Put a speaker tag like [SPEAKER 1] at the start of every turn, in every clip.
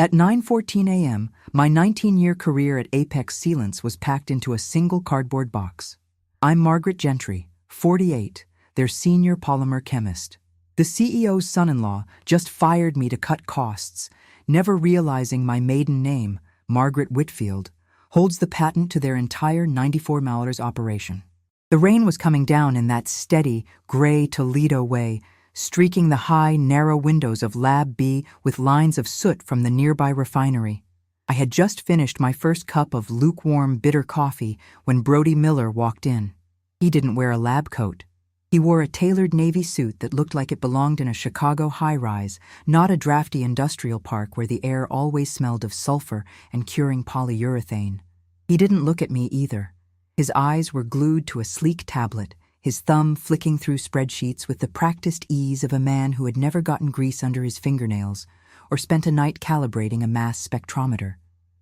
[SPEAKER 1] At 9:14 a.m., my 19-year career at Apex Sealants was packed into a single cardboard box. I'm Margaret Gentry, 48, their senior polymer chemist. The CEO's son-in-law just fired me to cut costs, never realizing my maiden name, Margaret Whitfield, holds the patent to their entire 94 Malers operation. The rain was coming down in that steady, gray Toledo way, streaking the high, narrow windows of Lab B with lines of soot from the nearby refinery. I had just finished my first cup of lukewarm, bitter coffee when Brody Miller walked in. He didn't wear a lab coat. He wore a tailored navy suit that looked like it belonged in a Chicago high-rise, not a drafty industrial park where the air always smelled of sulfur and curing polyurethane. He didn't look at me either. His eyes were glued to a sleek tablet, his thumb flicking through spreadsheets with the practiced ease of a man who had never gotten grease under his fingernails or spent a night calibrating a mass spectrometer.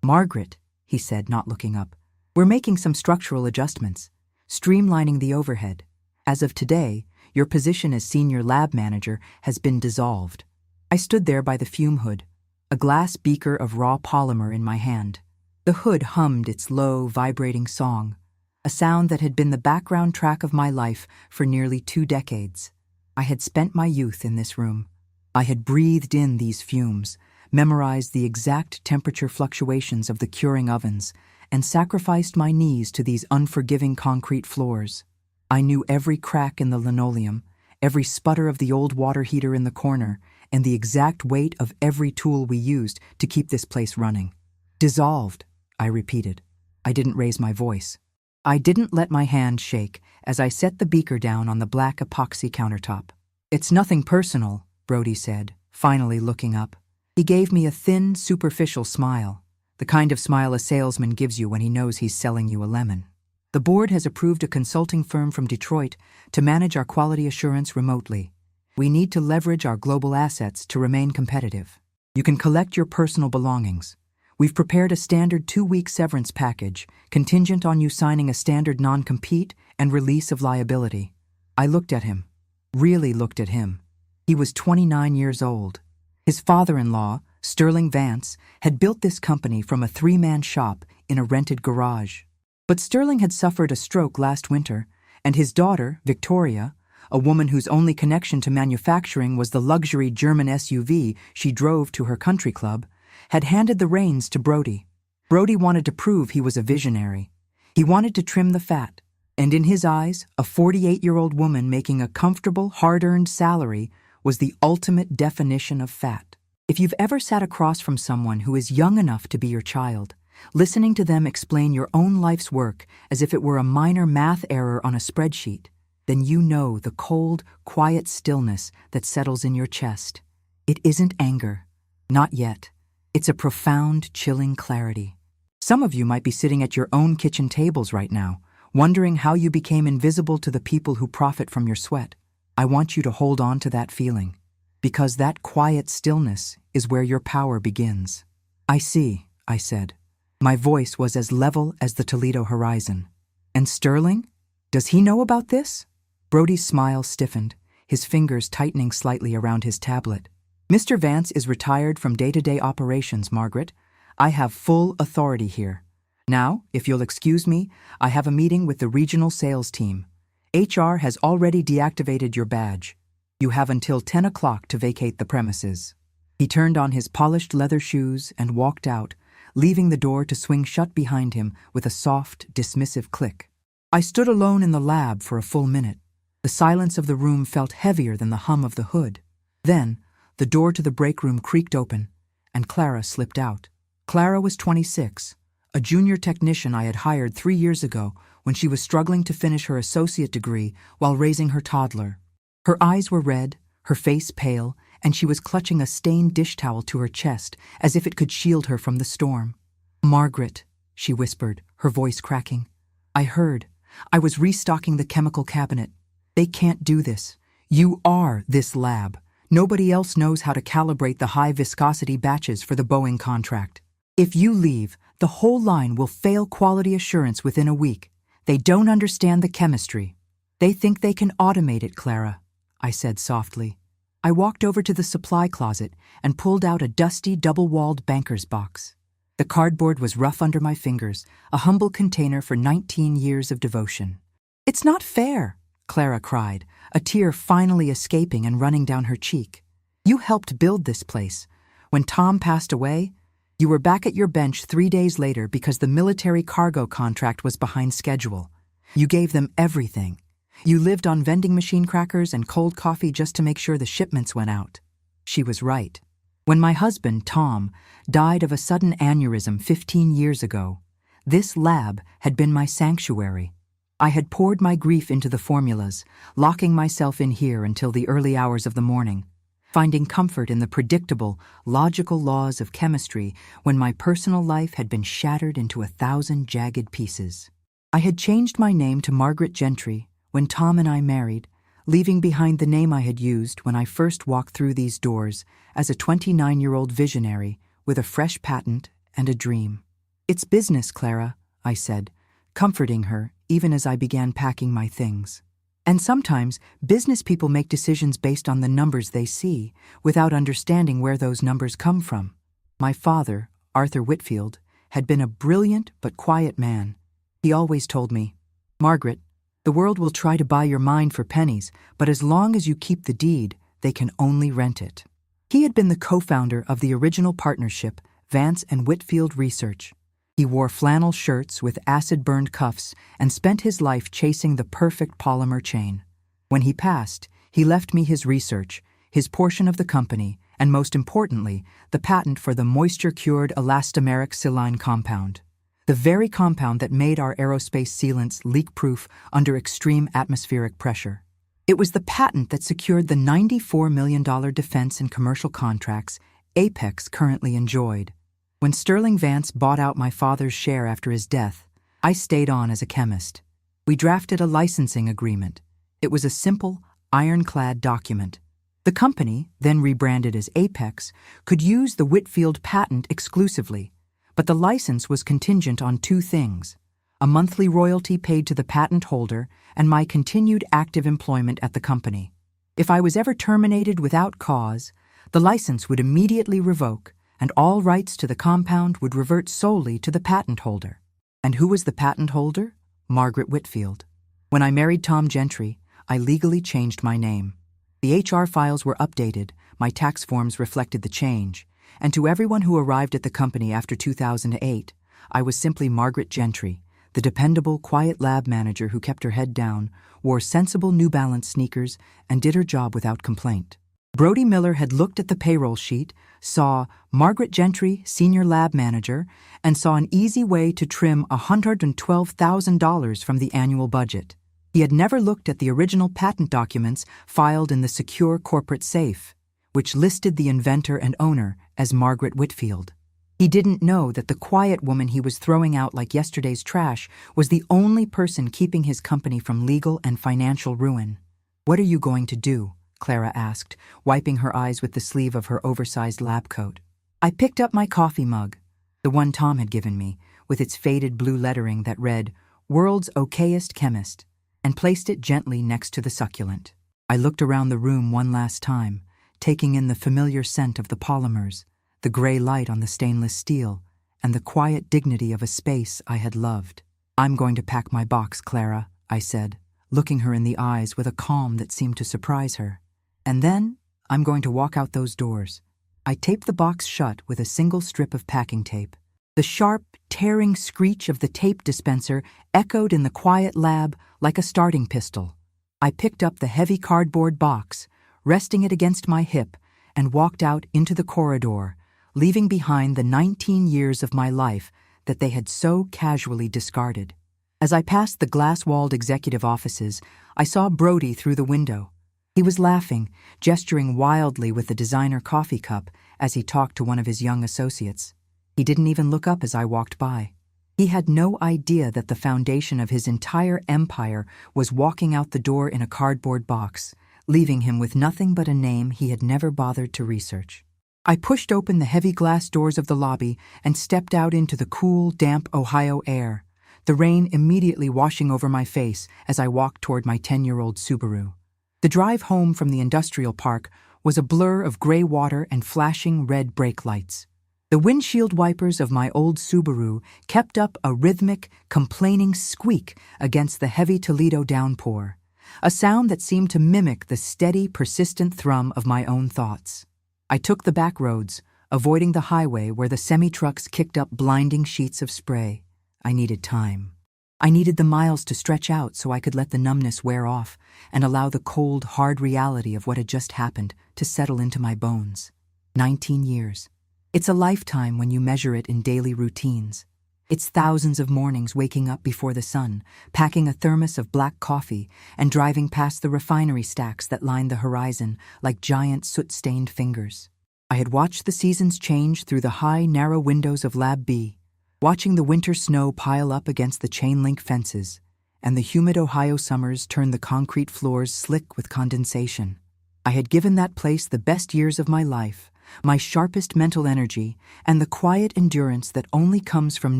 [SPEAKER 1] "Margaret," he said, not looking up, "we're making some structural adjustments, streamlining the overhead. As of today, your position as senior lab manager has been dissolved." I stood there by the fume hood, a glass beaker of raw polymer in my hand. The hood hummed its low, vibrating song, a sound that had been the background track of my life for nearly 2 decades. I had spent my youth in this room. I had breathed in these fumes, memorized the exact temperature fluctuations of the curing ovens, and sacrificed my knees to these unforgiving concrete floors. I knew every crack in the linoleum, every sputter of the old water heater in the corner, and the exact weight of every tool we used to keep this place running. "Dissolved," I repeated. I didn't raise my voice. I didn't let my hand shake as I set the beaker down on the black epoxy countertop. "It's nothing personal," Brody said, finally looking up. He gave me a thin, superficial smile, the kind of smile a salesman gives you when he knows he's selling you a lemon. "The board has approved a consulting firm from Detroit to manage our quality assurance remotely. We need to leverage our global assets to remain competitive. You can collect your personal belongings. We've prepared a standard 2-week severance package, contingent on you signing a standard non-compete and release of liability." I looked at him, really looked at him. He was 29 years old. His father-in-law, Sterling Vance, had built this company from a 3-man shop in a rented garage. But Sterling had suffered a stroke last winter, and his daughter, Victoria, a woman whose only connection to manufacturing was the luxury German SUV she drove to her country club, had handed the reins to Brody. Brody wanted to prove he was a visionary. He wanted to trim the fat, and in his eyes, a 48-year-old woman making a comfortable, hard-earned salary was the ultimate definition of fat. If you've ever sat across from someone who is young enough to be your child, listening to them explain your own life's work as if it were a minor math error on a spreadsheet, then you know the cold, quiet stillness that settles in your chest. It isn't anger. Not yet. It's a profound, chilling clarity. Some of you might be sitting at your own kitchen tables right now, wondering how you became invisible to the people who profit from your sweat. I want you to hold on to that feeling, because that quiet stillness is where your power begins. "I see," I said. My voice was as level as the Toledo horizon. "And Sterling? Does he know about this?" Brody's smile stiffened, his fingers tightening slightly around his tablet. "Mr. Vance is retired from day-to-day operations, Margaret. I have full authority here. Now, if you'll excuse me, I have a meeting with the regional sales team. HR has already deactivated your badge. You have until 10 o'clock to vacate the premises." He turned on his polished leather shoes and walked out, leaving the door to swing shut behind him with a soft, dismissive click. I stood alone in the lab for a full minute. The silence of the room felt heavier than the hum of the hood. Then, the door to the break room creaked open, and Clara slipped out. Clara was 26, a junior technician I had hired 3 years ago when she was struggling to finish her associate degree while raising her toddler. Her eyes were red, her face pale, and she was clutching a stained dish towel to her chest as if it could shield her from the storm. "Margaret," she whispered, her voice cracking. "I heard. I was restocking the chemical cabinet. They can't do this. You are this lab. Nobody else knows how to calibrate the high-viscosity batches for the Boeing contract. If you leave, the whole line will fail quality assurance within a week. They don't understand the chemistry. They think they can automate it, Clara," I said softly. I walked over to the supply closet and pulled out a dusty, double-walled banker's box. The cardboard was rough under my fingers, a humble container for 19 years of devotion. "It's not fair," Clara cried, a tear finally escaping and running down her cheek. "You helped build this place. When Tom passed away, you were back at your bench 3 days later because the military cargo contract was behind schedule. You gave them everything. You lived on vending machine crackers and cold coffee just to make sure the shipments went out." She was right. When my husband, Tom, died of a sudden aneurysm 15 years ago, this lab had been my sanctuary. I had poured my grief into the formulas, locking myself in here until the early hours of the morning, finding comfort in the predictable, logical laws of chemistry when my personal life had been shattered into 1,000 jagged pieces. I had changed my name to Margaret Gentry when Tom and I married, leaving behind the name I had used when I first walked through these doors as a 29-year-old visionary with a fresh patent and a dream. "It's business, Clara," I said, comforting her even as I began packing my things. "And sometimes business people make decisions based on the numbers they see, without understanding where those numbers come from." My father, Arthur Whitfield, had been a brilliant but quiet man. He always told me, "Margaret, the world will try to buy your mind for pennies, but as long as you keep the deed, they can only rent it." He had been the co-founder of the original partnership, Vance and Whitfield Research. He wore flannel shirts with acid-burned cuffs and spent his life chasing the perfect polymer chain. When he passed, he left me his research, his portion of the company, and most importantly, the patent for the moisture-cured elastomeric siline compound, the very compound that made our aerospace sealants leak-proof under extreme atmospheric pressure. It was the patent that secured the $94 million defense and commercial contracts Apex currently enjoyed. When Sterling Vance bought out my father's share after his death, I stayed on as a chemist. We drafted a licensing agreement. It was a simple, ironclad document. The company, then rebranded as Apex, could use the Whitfield patent exclusively, but the license was contingent on 2 things: a monthly royalty paid to the patent holder and my continued active employment at the company. If I was ever terminated without cause, the license would immediately revoke, and all rights to the compound would revert solely to the patent holder. And who was the patent holder? Margaret Whitfield. When I married Tom Gentry, I legally changed my name. The HR files were updated, my tax forms reflected the change, and to everyone who arrived at the company after 2008, I was simply Margaret Gentry, the dependable, quiet lab manager who kept her head down, wore sensible New Balance sneakers, and did her job without complaint. Brody Miller had looked at the payroll sheet, saw Margaret Gentry, senior lab manager, and saw an easy way to trim $112,000 from the annual budget. He had never looked at the original patent documents filed in the secure corporate safe, which listed the inventor and owner as Margaret Whitfield. He didn't know that the quiet woman he was throwing out like yesterday's trash was the only person keeping his company from legal and financial ruin. "What are you going to do?" Clara asked, wiping her eyes with the sleeve of her oversized lab coat. I picked up my coffee mug, the one Tom had given me, with its faded blue lettering that read, "World's Okayest Chemist," and placed it gently next to the succulent. I looked around the room one last time, taking in the familiar scent of the polymers, the gray light on the stainless steel, and the quiet dignity of a space I had loved. "I'm going to pack my box, Clara," I said, looking her in the eyes with a calm that seemed to surprise her. "And then I'm going to walk out those doors." I taped the box shut with a single strip of packing tape. The sharp, tearing screech of the tape dispenser echoed in the quiet lab like a starting pistol. I picked up the heavy cardboard box, resting it against my hip, and walked out into the corridor, leaving behind the 19 years of my life that they had so casually discarded. As I passed the glass-walled executive offices, I saw Brody through the window. He was laughing, gesturing wildly with the designer coffee cup as he talked to one of his young associates. He didn't even look up as I walked by. He had no idea that the foundation of his entire empire was walking out the door in a cardboard box, leaving him with nothing but a name he had never bothered to research. I pushed open the heavy glass doors of the lobby and stepped out into the cool, damp Ohio air, the rain immediately washing over my face as I walked toward my 10-year-old Subaru. The drive home from the industrial park was a blur of gray water and flashing red brake lights. The windshield wipers of my old Subaru kept up a rhythmic, complaining squeak against the heavy Toledo downpour, a sound that seemed to mimic the steady, persistent thrum of my own thoughts. I took the back roads, avoiding the highway where the semi-trucks kicked up blinding sheets of spray. I needed time. I needed the miles to stretch out so I could let the numbness wear off and allow the cold, hard reality of what had just happened to settle into my bones. 19 years. It's a lifetime when you measure it in daily routines. It's thousands of mornings waking up before the sun, packing a thermos of black coffee, and driving past the refinery stacks that line the horizon like giant soot-stained fingers. I had watched the seasons change through the high, narrow windows of Lab B, watching the winter snow pile up against the chain-link fences, and the humid Ohio summers turn the concrete floors slick with condensation. I had given that place the best years of my life, my sharpest mental energy, and the quiet endurance that only comes from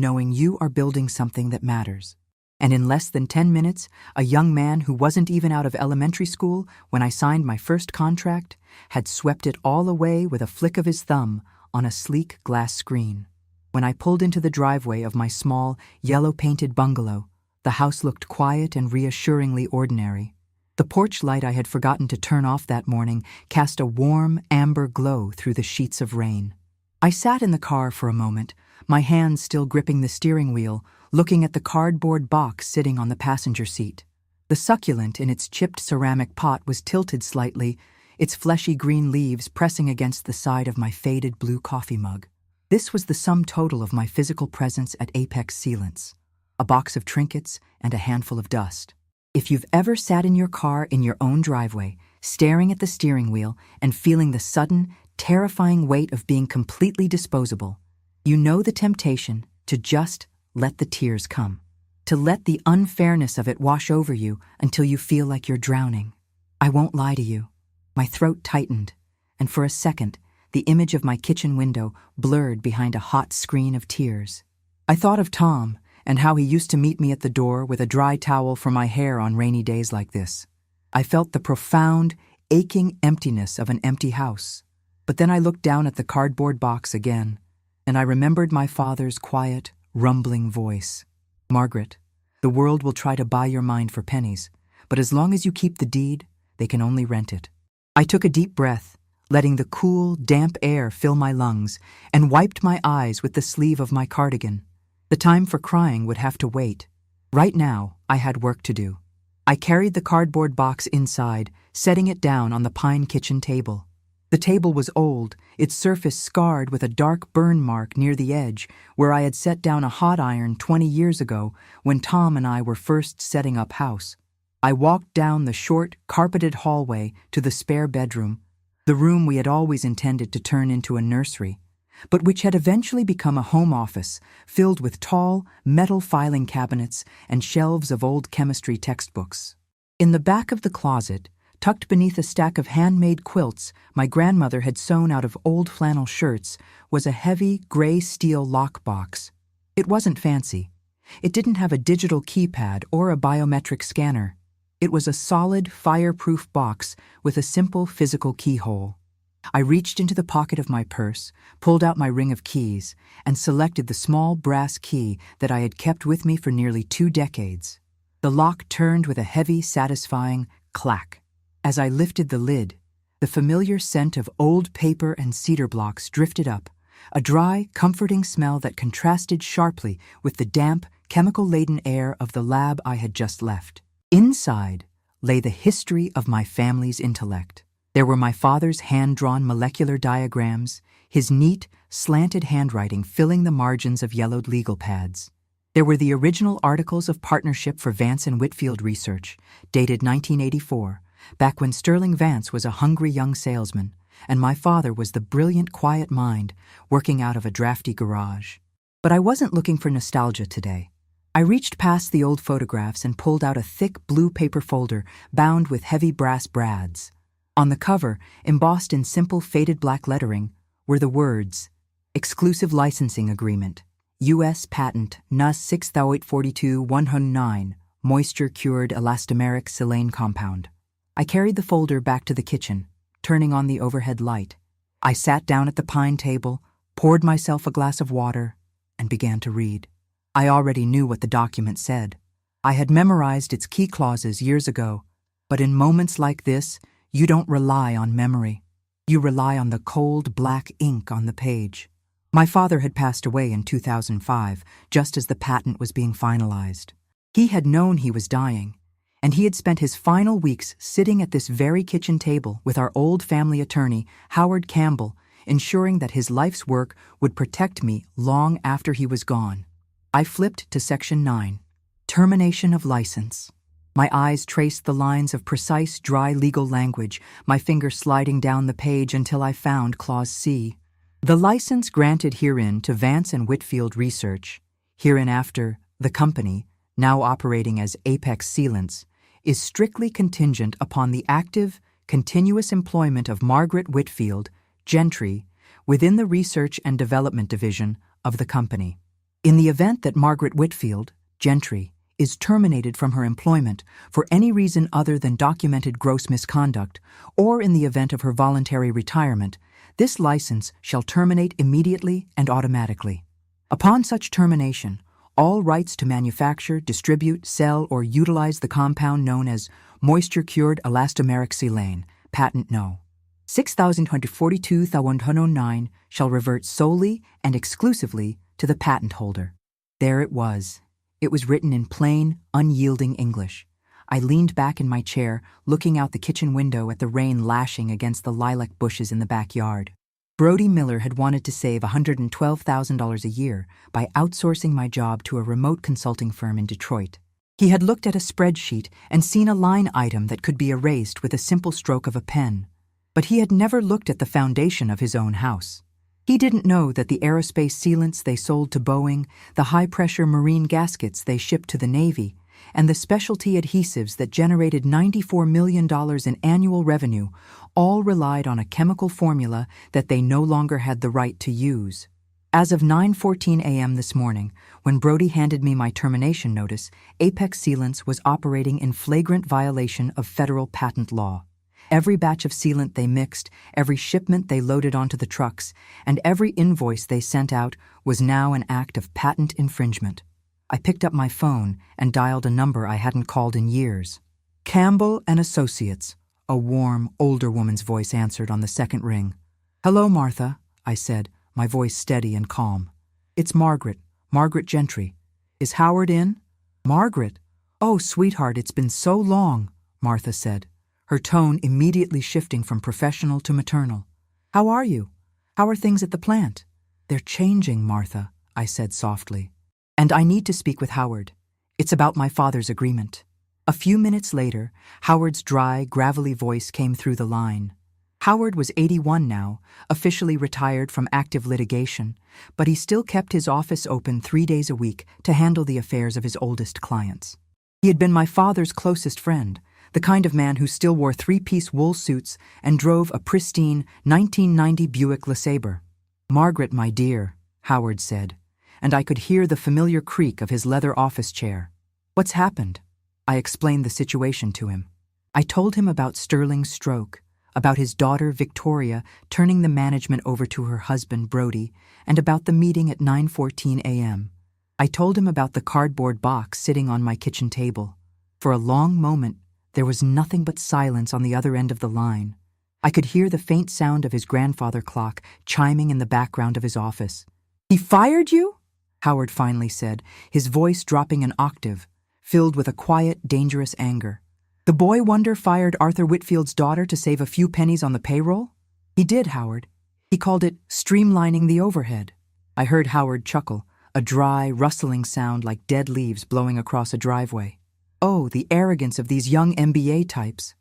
[SPEAKER 1] knowing you are building something that matters. And in less than 10 minutes, a young man who wasn't even out of elementary school when I signed my first contract had swept it all away with a flick of his thumb on a sleek glass screen. When I pulled into the driveway of my small, yellow-painted bungalow, the house looked quiet and reassuringly ordinary. The porch light I had forgotten to turn off that morning cast a warm, amber glow through the sheets of rain. I sat in the car for a moment, my hands still gripping the steering wheel, looking at the cardboard box sitting on the passenger seat. The succulent in its chipped ceramic pot was tilted slightly, its fleshy green leaves pressing against the side of my faded blue coffee mug. This was the sum total of my physical presence at Apex Sealants, a box of trinkets and a handful of dust. If you've ever sat in your car in your own driveway, staring at the steering wheel and feeling the sudden, terrifying weight of being completely disposable, you know the temptation to just let the tears come, to let the unfairness of it wash over you until you feel like you're drowning. I won't lie to you. My throat tightened, and for a second, the image of my kitchen window blurred behind a hot screen of tears. I thought of Tom and how he used to meet me at the door with a dry towel for my hair on rainy days like this. I felt the profound, aching emptiness of an empty house. But then I looked down at the cardboard box again, and I remembered my father's quiet, rumbling voice. "Margaret, the world will try to buy your mind for pennies, but as long as you keep the deed, they can only rent it." I took a deep breath, letting the cool, damp air fill my lungs, and wiped my eyes with the sleeve of my cardigan. The time for crying would have to wait. Right now, I had work to do. I carried the cardboard box inside, setting it down on the pine kitchen table. The table was old, its surface scarred with a dark burn mark near the edge where I had set down a hot iron 20 years ago when Tom and I were first setting up house. I walked down the short, carpeted hallway to the spare bedroom, the room we had always intended to turn into a nursery, but which had eventually become a home office filled with tall, metal filing cabinets and shelves of old chemistry textbooks. In the back of the closet, tucked beneath a stack of handmade quilts my grandmother had sewn out of old flannel shirts, was a heavy, gray steel lockbox. It wasn't fancy. It didn't have a digital keypad or a biometric scanner. It was a solid, fireproof box with a simple physical keyhole. I reached into the pocket of my purse, pulled out my ring of keys, and selected the small brass key that I had kept with me for nearly 2 decades. The lock turned with a heavy, satisfying clack. As I lifted the lid, the familiar scent of old paper and cedar blocks drifted up, a dry, comforting smell that contrasted sharply with the damp, chemical-laden air of the lab I had just left. Inside lay the history of my family's intellect. There were my father's hand-drawn molecular diagrams, his neat, slanted handwriting filling the margins of yellowed legal pads. There were the original articles of partnership for Vance and Whitfield Research, dated 1984, back when Sterling Vance was a hungry young salesman, and my father was the brilliant, quiet mind working out of a drafty garage. But I wasn't looking for nostalgia today. I reached past the old photographs and pulled out a thick blue paper folder bound with heavy brass brads. On the cover, embossed in simple faded black lettering, were the words, "Exclusive Licensing Agreement, U.S. Patent NUS 6842-109, Moisture-Cured Elastomeric Silane Compound." I carried the folder back to the kitchen, turning on the overhead light. I sat down at the pine table, poured myself a glass of water, and began to read. I already knew what the document said. I had memorized its key clauses years ago, but in moments like this, you don't rely on memory. You rely on the cold black ink on the page. My father had passed away in 2005, just as the patent was being finalized. He had known he was dying, and he had spent his final weeks sitting at this very kitchen table with our old family attorney, Howard Campbell, ensuring that his life's work would protect me long after he was gone. I flipped to Section 9, Termination of License. My eyes traced the lines of precise, dry legal language, my finger sliding down the page until I found Clause C. The license granted herein to Vance and Whitfield Research, hereinafter the company, now operating as Apex Sealants, is strictly contingent upon the active, continuous employment of Margaret Whitfield, Gentry, within the Research and Development Division of the company. In the event that Margaret Whitfield, Gentry, is terminated from her employment for any reason other than documented gross misconduct, or in the event of her voluntary retirement, this license shall terminate immediately and automatically. Upon such termination, all rights to manufacture, distribute, sell, or utilize the compound known as moisture-cured elastomeric silane, patent no. 6242,109 shall revert solely and exclusively to the patent holder. There it was. It was written in plain, unyielding English. I leaned back in my chair, looking out the kitchen window at the rain lashing against the lilac bushes in the backyard. Brody Miller had wanted to save $112,000 a year by outsourcing my job to a remote consulting firm in Detroit. He had looked at a spreadsheet and seen a line item that could be erased with a simple stroke of a pen. But he had never looked at the foundation of his own house. He didn't know that the aerospace sealants they sold to Boeing, the high-pressure marine gaskets they shipped to the Navy, and the specialty adhesives that generated $94 million in annual revenue all relied on a chemical formula that they no longer had the right to use. As of 9:14 a.m. this morning, when Brody handed me my termination notice, Apex Sealants was operating in flagrant violation of federal patent law. Every batch of sealant they mixed, every shipment they loaded onto the trucks, and every invoice they sent out was now an act of patent infringement. I picked up my phone and dialed a number I hadn't called in years. Campbell and Associates, a warm, older woman's voice answered on the second ring. "Hello, Martha," I said, my voice steady and calm. "It's Margaret Gentry. Is Howard in?" "Margaret? Oh, sweetheart, it's been so long," Martha said, her tone immediately shifting from professional to maternal. "How are you? How are things at the plant?" "They're changing, Martha," I said softly. "And I need to speak with Howard. It's about my father's agreement." A few minutes later, Howard's dry, gravelly voice came through the line. Howard was 81 now, officially retired from active litigation, but he still kept his office open 3 days a week to handle the affairs of his oldest clients. He had been my father's closest friend, the kind of man who still wore 3-piece wool suits and drove a pristine 1990 Buick LeSabre. "Margaret, my dear," Howard said, and I could hear the familiar creak of his leather office chair. "What's happened?" I explained the situation to him. I told him about Sterling's stroke, about his daughter Victoria turning the management over to her husband Brody, and about the meeting at 9:14 a.m. I told him about the cardboard box sitting on my kitchen table. For a long moment, there was nothing but silence on the other end of the line. I could hear the faint sound of his grandfather clock chiming in the background of his office. "He fired you?" Howard finally said, his voice dropping an octave, filled with a quiet, dangerous anger. "The boy wonder fired Arthur Whitfield's daughter to save a few pennies on the payroll?" "He did, Howard. He called it streamlining the overhead." I heard Howard chuckle, a dry, rustling sound like dead leaves blowing across a driveway. Oh, the arrogance of these young MBA types.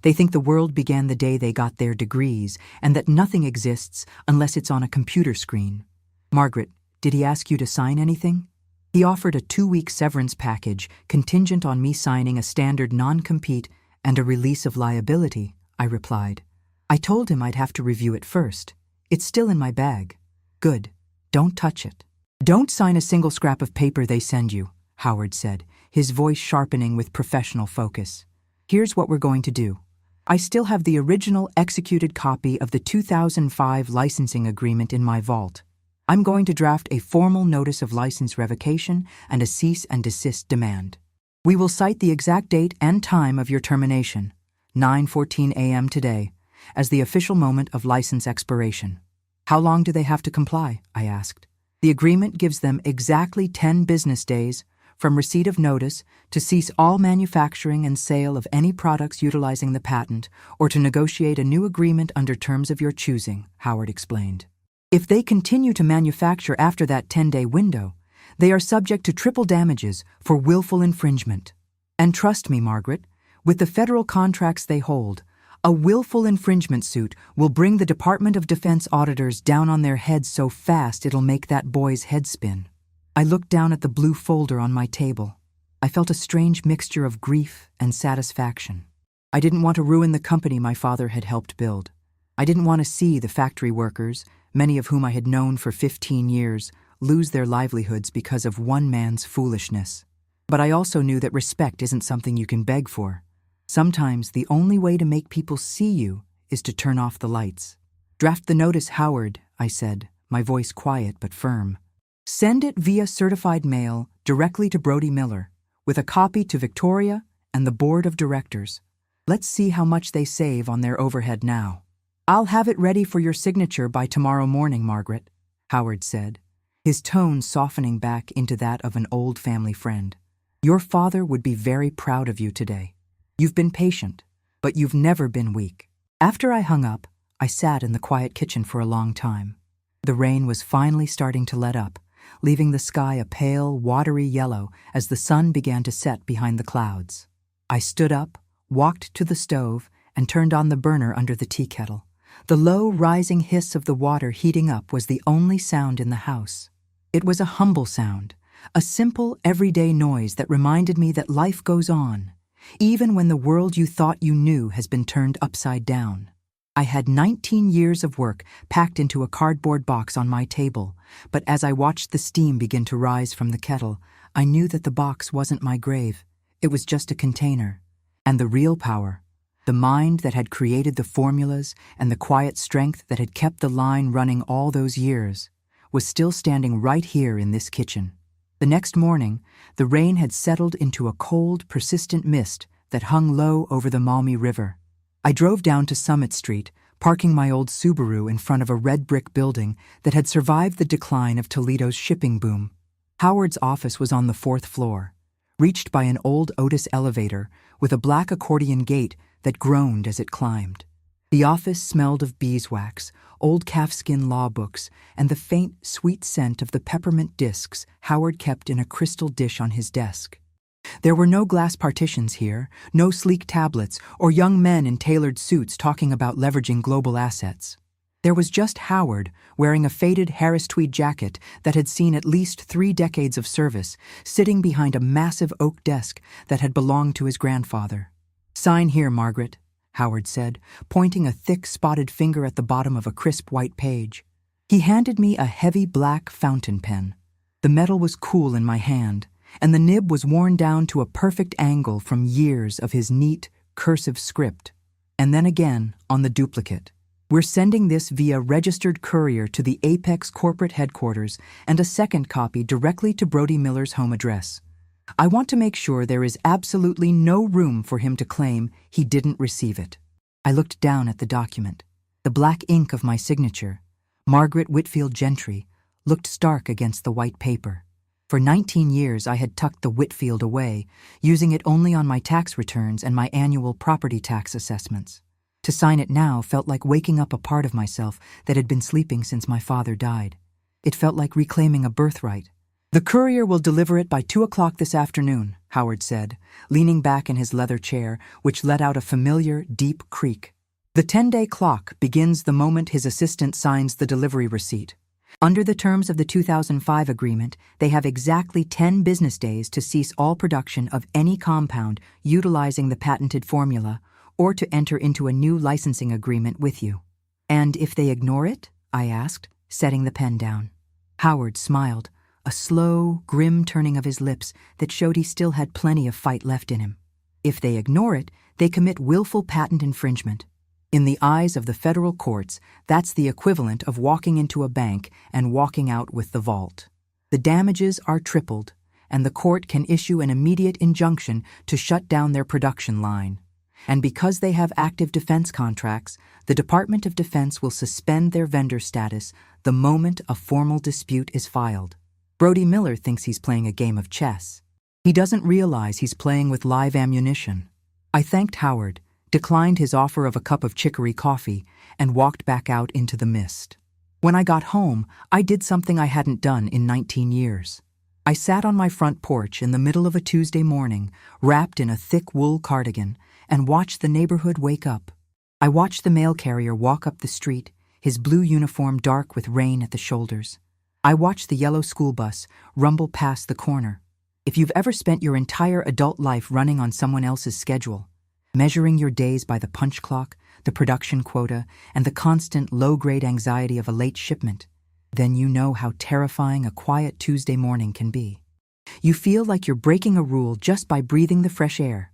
[SPEAKER 1] They think the world began the day they got their degrees, and that nothing exists unless it's on a computer screen. "Margaret, did he ask you to sign anything?" "He offered a 2-week severance package contingent on me signing a standard non-compete and a release of liability," I replied. "I told him I'd have to review it first. It's still in my bag." "Good. Don't touch it." "Don't sign a single scrap of paper they send you," Howard said, his voice sharpening with professional focus. "Here's what we're going to do. I still have the original executed copy of the 2005 licensing agreement in my vault. I'm going to draft a formal notice of license revocation and a cease and desist demand. We will cite the exact date and time of your termination, 9:14 a.m. today, as the official moment of license expiration. How long do they have to comply? I asked. The agreement gives them exactly 10 business days from receipt of notice to cease all manufacturing and sale of any products utilizing the patent or to negotiate a new agreement under terms of your choosing, Howard explained. If they continue to manufacture after that 10-day window, they are subject to triple damages for willful infringement. And trust me, Margaret, with the federal contracts they hold, a willful infringement suit will bring the Department of Defense auditors down on their heads so fast it'll make that boy's head spin. I looked down at the blue folder on my table. I felt a strange mixture of grief and satisfaction. I didn't want to ruin the company my father had helped build. I didn't want to see the factory workers, many of whom I had known for 15 years, lose their livelihoods because of one man's foolishness. But I also knew that respect isn't something you can beg for. Sometimes the only way to make people see you is to turn off the lights. Draft the notice, Howard, I said, my voice quiet but firm. Send it via certified mail directly to Brody Miller, with a copy to Victoria and the board of directors. Let's see how much they save on their overhead now. I'll have it ready for your signature by tomorrow morning, Margaret, Howard said, his tone softening back into that of an old family friend. Your father would be very proud of you today. You've been patient, but you've never been weak. After I hung up, I sat in the quiet kitchen for a long time. The rain was finally starting to let up, leaving the sky a pale, watery yellow as the sun began to set behind the clouds. I stood up, walked to the stove, and turned on the burner under the tea kettle. The low, rising hiss of the water heating up was the only sound in the house. It was a humble sound, a simple, everyday noise that reminded me that life goes on, even when the world you thought you knew has been turned upside down. I had 19 years of work packed into a cardboard box on my table, but as I watched the steam begin to rise from the kettle, I knew that the box wasn't my grave. It was just a container. And the real power, the mind that had created the formulas and the quiet strength that had kept the line running all those years, was still standing right here in this kitchen. The next morning, the rain had settled into a cold, persistent mist that hung low over the Maumee River. I drove down to Summit Street, parking my old Subaru in front of a red brick building that had survived the decline of Toledo's shipping boom. Howard's office was on the 4th floor, reached by an old Otis elevator with a black accordion gate that groaned as it climbed. The office smelled of beeswax, old calfskin law books, and the faint, sweet scent of the peppermint discs Howard kept in a crystal dish on his desk. There were no glass partitions here, no sleek tablets, or young men in tailored suits talking about leveraging global assets. There was just Howard, wearing a faded Harris tweed jacket that had seen at least 3 decades of service, sitting behind a massive oak desk that had belonged to his grandfather. "Sign here, Margaret," Howard said, pointing a thick, spotted finger at the bottom of a crisp white page. He handed me a heavy black fountain pen. The metal was cool in my hand, and the nib was worn down to a perfect angle from years of his neat, cursive script. And then again, on the duplicate. "We're sending this via registered courier to the Apex corporate headquarters and a second copy directly to Brody Miller's home address. I want to make sure there is absolutely no room for him to claim he didn't receive it." I looked down at the document. The black ink of my signature, Margaret Whitfield Gentry, looked stark against the white paper. For 19 years I had tucked the Whitfield away, using it only on my tax returns and my annual property tax assessments. To sign it now felt like waking up a part of myself that had been sleeping since my father died. It felt like reclaiming a birthright. "The courier will deliver it by 2 o'clock this afternoon," Howard said, leaning back in his leather chair, which let out a familiar, deep creak. "The 10-day clock begins the moment his assistant signs the delivery receipt. Under the terms of the 2005 agreement, they have exactly 10 business days to cease all production of any compound utilizing the patented formula or to enter into a new licensing agreement with you." "And if they ignore it?" I asked, setting the pen down. Howard smiled, a slow, grim turning of his lips that showed he still had plenty of fight left in him. If they ignore it, they commit willful patent infringement. In the eyes of the federal courts, that's the equivalent of walking into a bank and walking out with the vault. The damages are tripled, and the court can issue an immediate injunction to shut down their production line. And because they have active defense contracts, the Department of Defense will suspend their vendor status the moment a formal dispute is filed. Brody Miller thinks he's playing a game of chess. He doesn't realize he's playing with live ammunition. I thanked Howard, declined his offer of a cup of chicory coffee, and walked back out into the mist. When I got home, I did something I hadn't done in 19 years. I sat on my front porch in the middle of a Tuesday morning, wrapped in a thick wool cardigan, and watched the neighborhood wake up. I watched the mail carrier walk up the street, his blue uniform dark with rain at the shoulders. I watched the yellow school bus rumble past the corner. If you've ever spent your entire adult life running on someone else's schedule, measuring your days by the punch clock, the production quota, and the constant low-grade anxiety of a late shipment, then you know how terrifying a quiet Tuesday morning can be. You feel like you're breaking a rule just by breathing the fresh air.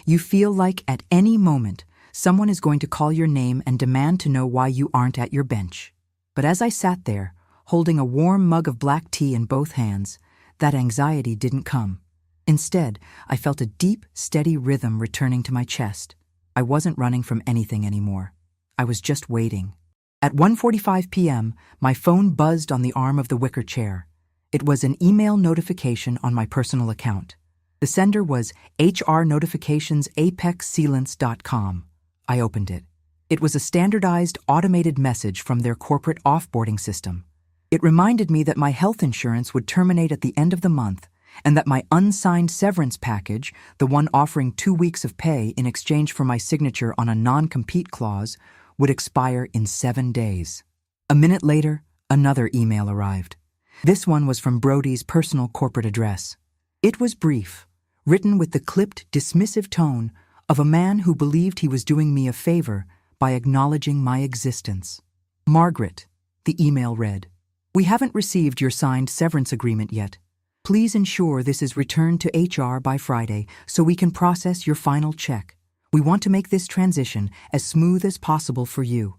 [SPEAKER 1] You feel like at any moment, someone is going to call your name and demand to know why you aren't at your bench. But as I sat there, holding a warm mug of black tea in both hands, that anxiety didn't come. Instead, I felt a deep, steady rhythm returning to my chest. I wasn't running from anything anymore. I was just waiting. At 1:45 p.m., my phone buzzed on the arm of the wicker chair. It was an email notification on my personal account. The sender was hrnotifications@apexsealants.com. I opened it. It was a standardized, automated message from their corporate offboarding system. It reminded me that my health insurance would terminate at the end of the month, and that my unsigned severance package, the one offering 2 weeks of pay in exchange for my signature on a non-compete clause, would expire in 7 days. A minute later, another email arrived. This one was from Brody's personal corporate address. It was brief, written with the clipped, dismissive tone of a man who believed he was doing me a favor by acknowledging my existence. Margaret, the email read, "We haven't received your signed severance agreement yet. Please ensure this is returned to HR by Friday so we can process your final check. We want to make this transition as smooth as possible for you.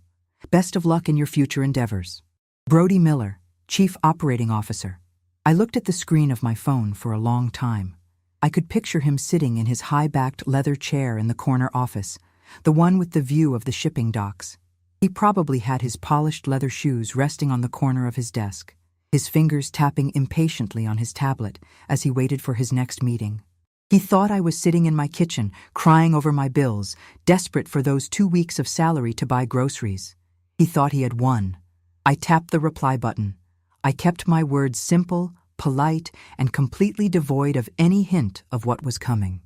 [SPEAKER 1] Best of luck in your future endeavors. Brody Miller, Chief Operating Officer." I looked at the screen of my phone for a long time. I could picture him sitting in his high-backed leather chair in the corner office, the one with the view of the shipping docks. He probably had his polished leather shoes resting on the corner of his desk, his fingers tapping impatiently on his tablet as he waited for his next meeting. He thought I was sitting in my kitchen, crying over my bills, desperate for those 2 weeks of salary to buy groceries. He thought he had won. I tapped the reply button. I kept my words simple, polite, and completely devoid of any hint of what was coming.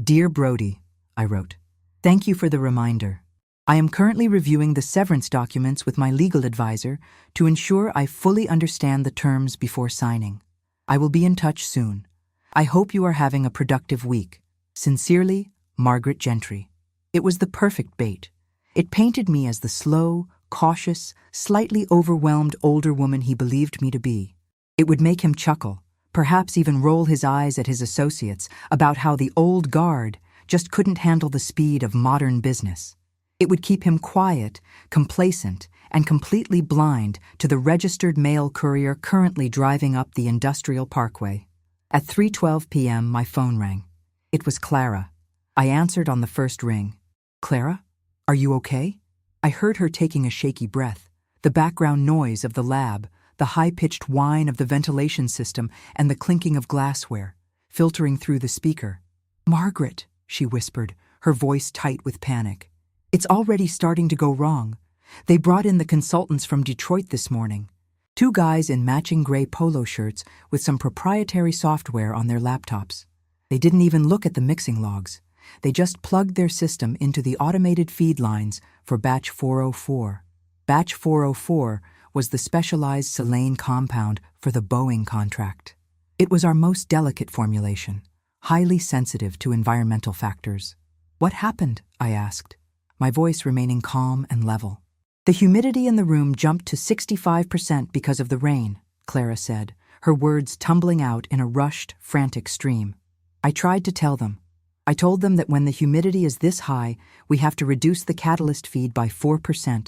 [SPEAKER 1] "Dear Brody," I wrote, "thank you for the reminder. I am currently reviewing the severance documents with my legal advisor to ensure I fully understand the terms before signing. I will be in touch soon. I hope you are having a productive week. Sincerely, Margaret Gentry." It was the perfect bait. It painted me as the slow, cautious, slightly overwhelmed older woman he believed me to be. It would make him chuckle, perhaps even roll his eyes at his associates about how the old guard just couldn't handle the speed of modern business. It would keep him quiet, complacent, and completely blind to the registered mail courier currently driving up the Industrial Parkway. At 3:12 p.m., my phone rang. It was Clara. I answered on the first ring. "Clara, are you okay?" I heard her taking a shaky breath, the background noise of the lab, the high-pitched whine of the ventilation system, and the clinking of glassware, filtering through the speaker. "Margaret," she whispered, her voice tight with panic. "It's already starting to go wrong. They brought in the consultants from Detroit this morning. 2 guys in matching gray polo shirts with some proprietary software on their laptops. They didn't even look at the mixing logs. They just plugged their system into the automated feed lines for Batch 404. Batch 404 was the specialized Selene compound for the Boeing contract. It was our most delicate formulation, highly sensitive to environmental factors. "What happened?" I asked, my voice remaining calm and level. "The humidity in the room jumped to 65% because of the rain," Clara said, her words tumbling out in a rushed, frantic stream. I tried to tell them. I told them that when the humidity is this high, we have to reduce the catalyst feed by 4%,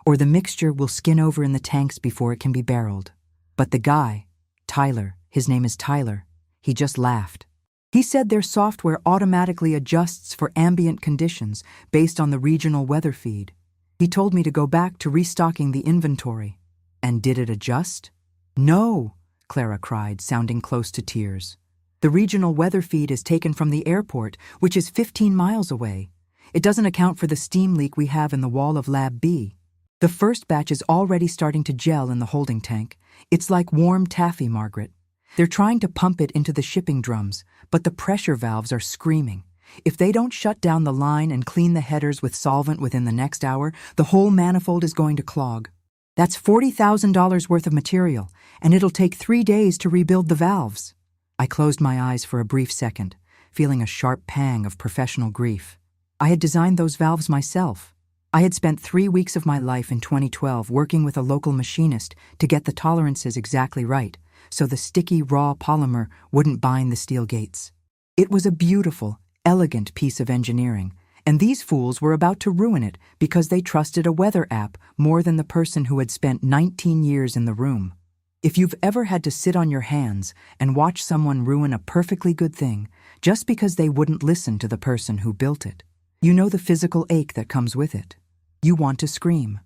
[SPEAKER 1] or the mixture will skin over in the tanks before it can be barreled. But the guy, Tyler, his name is Tyler, he just laughed. He said their software automatically adjusts for ambient conditions based on the regional weather feed. He told me to go back to restocking the inventory. And did it adjust? No, Clara cried, sounding close to tears. The regional weather feed is taken from the airport, which is 15 miles away. It doesn't account for the steam leak we have in the wall of Lab B. The first batch is already starting to gel in the holding tank. It's like warm taffy, Margaret. They're trying to pump it into the shipping drums, but the pressure valves are screaming. If they don't shut down the line and clean the headers with solvent within the next hour, the whole manifold is going to clog. That's $40,000 worth of material, and it'll take 3 days to rebuild the valves. I closed my eyes for a brief second, feeling a sharp pang of professional grief. I had designed those valves myself. I had spent 3 weeks of my life in 2012 working with a local machinist to get the tolerances exactly right, so the sticky, raw polymer wouldn't bind the steel gates. It was a beautiful, elegant piece of engineering, and these fools were about to ruin it because they trusted a weather app more than the person who had spent 19 years in the room. If you've ever had to sit on your hands and watch someone ruin a perfectly good thing just because they wouldn't listen to the person who built it, you know the physical ache that comes with it. You want to scream.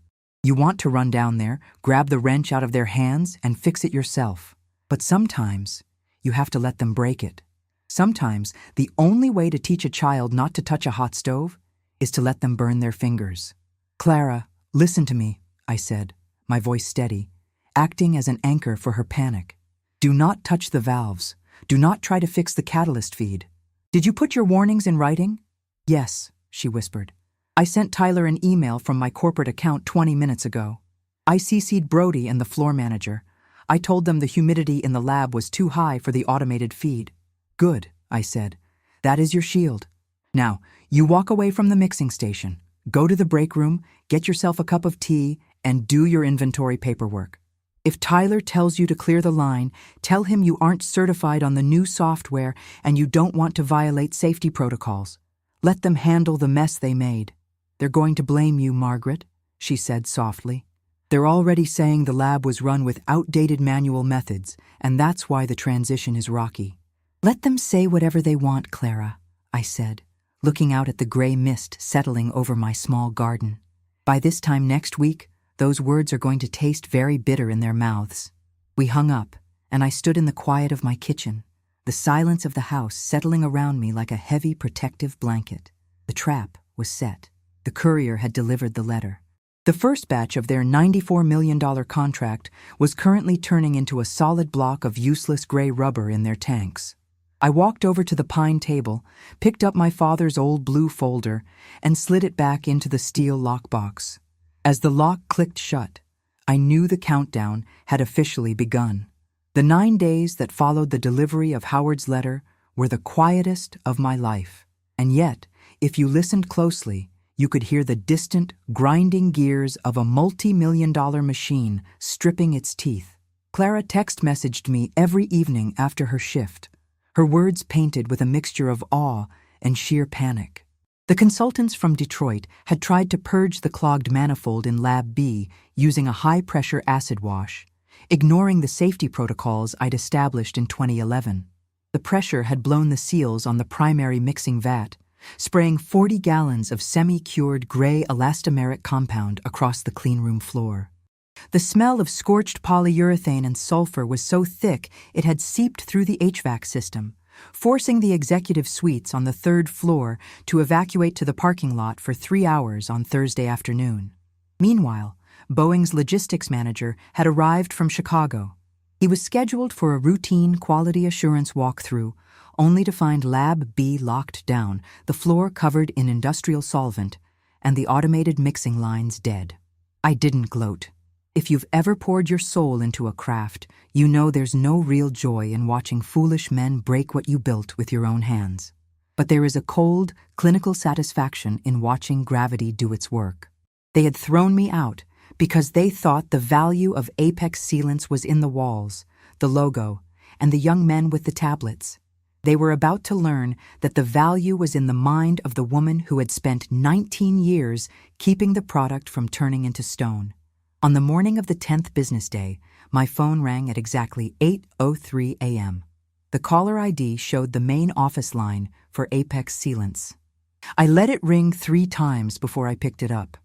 [SPEAKER 1] You want to run down there, grab the wrench out of their hands, and fix it yourself. But sometimes, you have to let them break it. Sometimes, the only way to teach a child not to touch a hot stove is to let them burn their fingers. Clara, listen to me, I said, my voice steady, acting as an anchor for her panic. Do not touch the valves. Do not try to fix the catalyst feed. Did you put your warnings in writing? Yes, she whispered. I sent Tyler an email from my corporate account 20 minutes ago. I CC'd Brody and the floor manager. I told them the humidity in the lab was too high for the automated feed. Good, I said. That is your shield. Now, you walk away from the mixing station, go to the break room, get yourself a cup of tea, and do your inventory paperwork. If Tyler tells you to clear the line, tell him you aren't certified on the new software and you don't want to violate safety protocols. Let them handle the mess they made. They're going to blame you, Margaret, she said softly. They're already saying the lab was run with outdated manual methods, and that's why the transition is rocky. Let them say whatever they want, Clara, I said, looking out at the gray mist settling over my small garden. By this time next week, those words are going to taste very bitter in their mouths. We hung up, and I stood in the quiet of my kitchen, the silence of the house settling around me like a heavy protective blanket. The trap was set. The courier had delivered the letter. The first batch of their $94 million contract was currently turning into a solid block of useless gray rubber in their tanks. I walked over to the pine table, picked up my father's old blue folder, and slid it back into the steel lockbox. As the lock clicked shut, I knew the countdown had officially begun. The 9 days that followed the delivery of Howard's letter were the quietest of my life. And yet, if you listened closely, you could hear the distant, grinding gears of a multi-million-dollar machine stripping its teeth. Clara text-messaged me every evening after her shift, her words painted with a mixture of awe and sheer panic. The consultants from Detroit had tried to purge the clogged manifold in Lab B using a high-pressure acid wash, ignoring the safety protocols I'd established in 2011. The pressure had blown the seals on the primary mixing vat, spraying 40 gallons of semi-cured gray elastomeric compound across the cleanroom floor. The smell of scorched polyurethane and sulfur was so thick it had seeped through the HVAC system, forcing the executive suites on the 3rd floor to evacuate to the parking lot for 3 hours on Thursday afternoon. Meanwhile, Boeing's logistics manager had arrived from Chicago. He was scheduled for a routine quality assurance walkthrough, only to find Lab B locked down, the floor covered in industrial solvent, and the automated mixing lines dead. I didn't gloat. If you've ever poured your soul into a craft, you know there's no real joy in watching foolish men break what you built with your own hands. But there is a cold, clinical satisfaction in watching gravity do its work. They had thrown me out because they thought the value of Apex sealants was in the walls, the logo, and the young men with the tablets. They were about to learn that the value was in the mind of the woman who had spent 19 years keeping the product from turning into stone. On the morning of the 10th business day, my phone rang at exactly 8:03 a.m. The caller ID showed the main office line for Apex Sealants. I let it ring 3 times before I picked it up.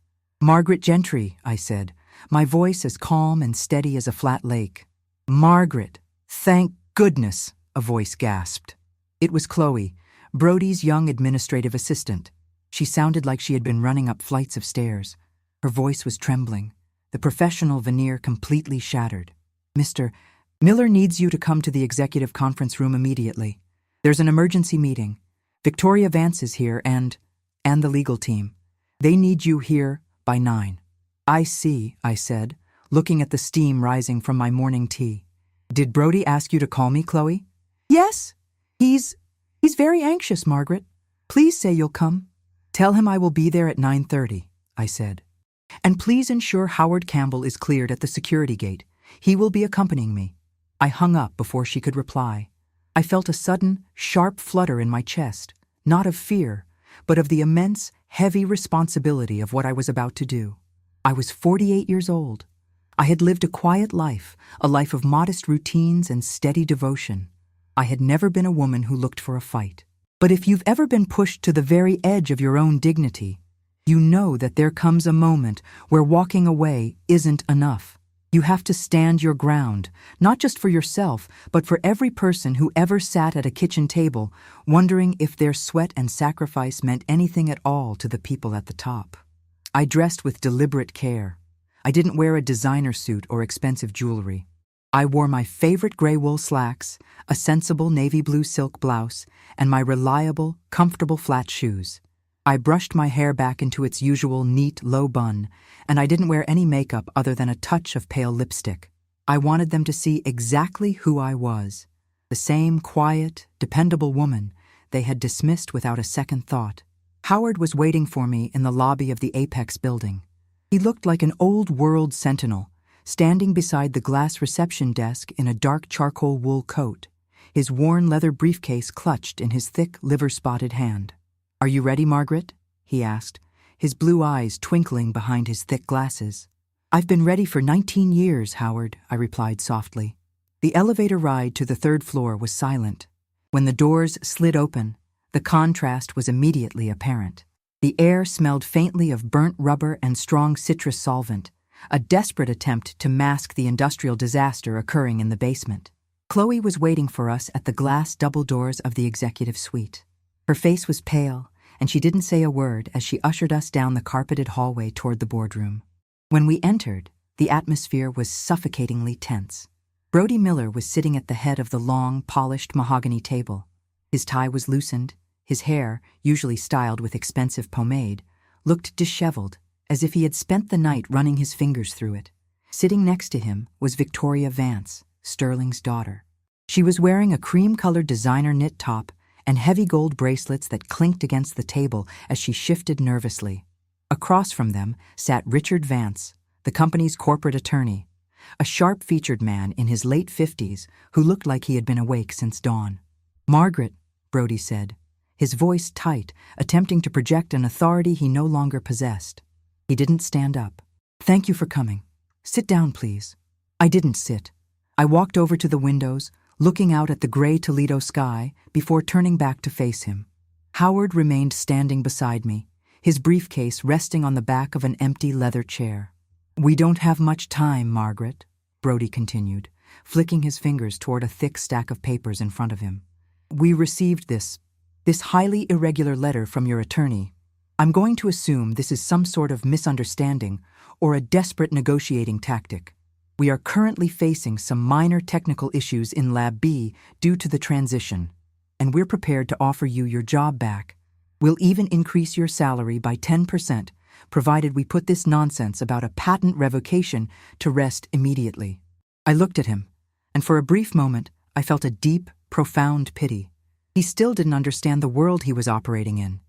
[SPEAKER 1] "Margaret Gentry," I said, my voice as calm and steady as a flat lake. "Margaret, thank goodness," a voice gasped. It was Chloe, Brody's young administrative assistant. She sounded like she had been running up flights of stairs. Her voice was trembling, the professional veneer completely shattered. "Mr. Miller needs you to come to the executive conference room immediately. There's an emergency meeting. Victoria Vance is here and the legal team. They need you here by 9. "I see," I said, looking at the steam rising from my morning tea. "Did Brody ask you to call me, Chloe?" "Yes. He's very anxious, Margaret. Please say you'll come." "Tell him I will be there at 9:30, I said. "And please ensure Howard Campbell is cleared at the security gate. He will be accompanying me." I hung up before she could reply. I felt a sudden, sharp flutter in my chest, not of fear, but of the immense, heavy responsibility of what I was about to do. I was 48 years old. I had lived a quiet life, a life of modest routines and steady devotion. I had never been a woman who looked for a fight. But if you've ever been pushed to the very edge of your own dignity, you know that there comes a moment where walking away isn't enough. You have to stand your ground, not just for yourself, but for every person who ever sat at a kitchen table, wondering if their sweat and sacrifice meant anything at all to the people at the top. I dressed with deliberate care. I didn't wear a designer suit or expensive jewelry. I wore my favorite gray wool slacks, a sensible navy blue silk blouse, and my reliable, comfortable flat shoes. I brushed my hair back into its usual neat, low bun, and I didn't wear any makeup other than a touch of pale lipstick. I wanted them to see exactly who I was, the same quiet, dependable woman they had dismissed without a second thought. Howard was waiting for me in the lobby of the Apex building. He looked like an old-world sentinel, standing beside the glass reception desk in a dark charcoal wool coat, his worn leather briefcase clutched in his thick, liver-spotted hand. "Are you ready, Margaret?" he asked, his blue eyes twinkling behind his thick glasses. "I've been ready for 19 years, Howard," I replied softly. The elevator ride to the 3rd floor was silent. When the doors slid open, the contrast was immediately apparent. The air smelled faintly of burnt rubber and strong citrus solvent, a desperate attempt to mask the industrial disaster occurring in the basement. Chloe was waiting for us at the glass double doors of the executive suite. Her face was pale, and she didn't say a word as she ushered us down the carpeted hallway toward the boardroom. When we entered, the atmosphere was suffocatingly tense. Brody Miller was sitting at the head of the long, polished mahogany table. His tie was loosened, his hair, usually styled with expensive pomade, looked disheveled, as if he had spent the night running his fingers through it. Sitting next to him was Victoria Vance, Sterling's daughter. She was wearing a cream-colored designer knit top and heavy gold bracelets that clinked against the table as she shifted nervously. Across from them sat Richard Vance, the company's corporate attorney, a sharp-featured man in his late 50s who looked like he had been awake since dawn. "Margaret," Brody said, his voice tight, attempting to project an authority he no longer possessed. He didn't stand up. "Thank you for coming. Sit down, please." I didn't sit. I walked over to the windows, looking out at the gray Toledo sky before turning back to face him. Howard remained standing beside me, his briefcase resting on the back of an empty leather chair. "We don't have much time, Margaret," Brody continued, flicking his fingers toward a thick stack of papers in front of him. "We received this highly irregular letter from your attorney. I'm going to assume this is some sort of misunderstanding or a desperate negotiating tactic. We are currently facing some minor technical issues in Lab B due to the transition, and we're prepared to offer you your job back. We'll even increase your salary by 10%, provided we put this nonsense about a patent revocation to rest immediately." I looked at him, and for a brief moment I felt a deep, profound pity. He still didn't understand the world he was operating in.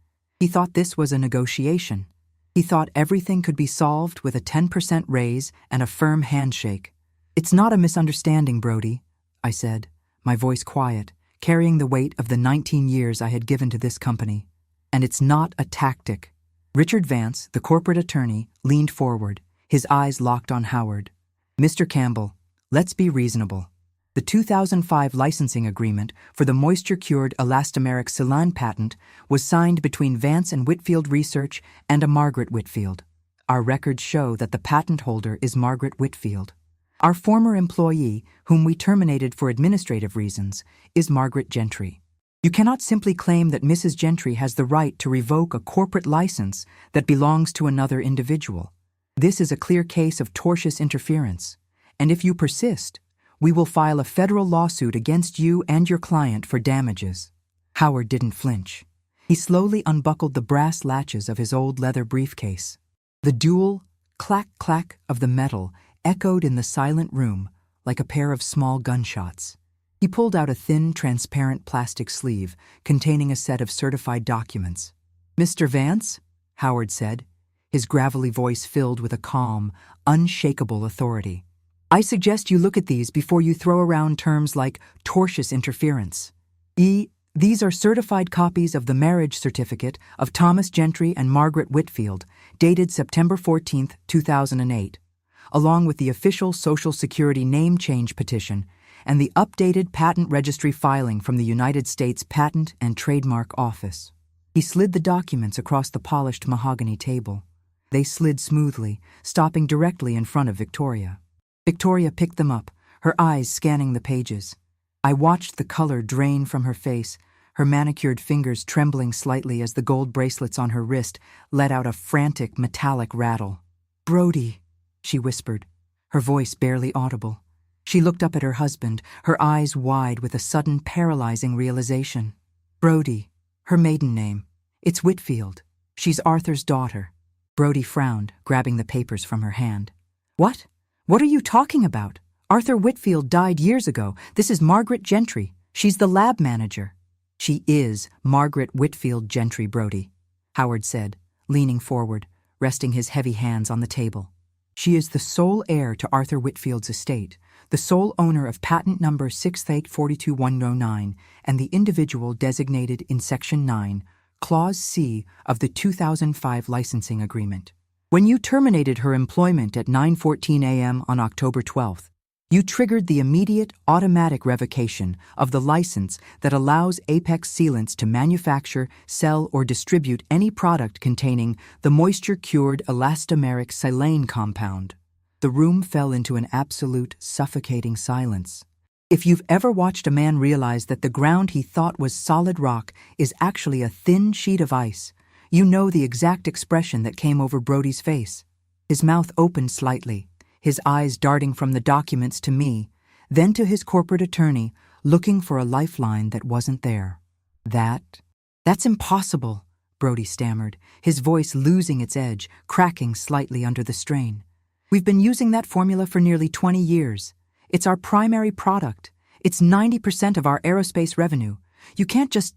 [SPEAKER 1] He thought this was a negotiation. He thought everything could be solved with a 10% raise and a firm handshake. "It's not a misunderstanding, Brody," I said, my voice quiet, carrying the weight of the 19 years I had given to this company. And it's not a tactic. Richard Vance, the corporate attorney, leaned forward, his eyes locked on Howard. Mr. Campbell, let's be reasonable. The 2005 licensing agreement for the moisture-cured elastomeric saline patent was signed between Vance and Whitfield Research and a Margaret Whitfield. Our records show that the patent holder is Margaret Whitfield. Our former employee, whom we terminated for administrative reasons, is Margaret Gentry. You cannot simply claim that Mrs. Gentry has the right to revoke a corporate license that belongs to another individual. This is a clear case of tortious interference, and if you persist, we will file a federal lawsuit against you and your client for damages. Howard didn't flinch. He slowly unbuckled the brass latches of his old leather briefcase. The dual clack-clack of the metal echoed in the silent room like a pair of small gunshots. He pulled out a thin, transparent plastic sleeve containing a set of certified documents. "Mr. Vance," Howard said, his gravelly voice filled with a calm, unshakable authority. "I suggest you look at these before you throw around terms like tortious interference. These are certified copies of the marriage certificate of Thomas Gentry and Margaret Whitfield, dated September 14, 2008, along with the official Social Security name change petition and the updated patent registry filing from the United States Patent and Trademark Office." He slid the documents across the polished mahogany table. They slid smoothly, stopping directly in front of Victoria. Victoria picked them up, her eyes scanning the pages. I watched the color drain from her face, her manicured fingers trembling slightly as the gold bracelets on her wrist let out a frantic metallic rattle. "Brody," she whispered, her voice barely audible. She looked up at her husband, her eyes wide with a sudden paralyzing realization. "Brody, her maiden name. It's Whitfield. She's Arthur's daughter." Brody frowned, grabbing the papers from her hand. "What? What are you talking about? Arthur Whitfield died years ago. This is Margaret Gentry. She's the lab manager." "She is Margaret Whitfield Gentry, Brody," Howard said, leaning forward, resting his heavy hands on the table. "She is the sole heir to Arthur Whitfield's estate, the sole owner of patent number 6842109, and the individual designated in Section 9, Clause C of the 2005 licensing agreement. When you terminated her employment at 9:14 a.m. on October 12th, you triggered the immediate automatic revocation of the license that allows Apex Sealants to manufacture, sell, or distribute any product containing the moisture-cured elastomeric silane compound. The room fell into an absolute, suffocating silence. If you've ever watched a man realize that the ground he thought was solid rock is actually a thin sheet of ice, you know the exact expression that came over Brody's face. His mouth opened slightly, his eyes darting from the documents to me, then to his corporate attorney, looking for a lifeline that wasn't there. That's impossible," Brody stammered, his voice losing its edge, cracking slightly under the strain. "We've been using that formula for nearly 20 years. It's our primary product. It's 90% of our aerospace revenue. You can't just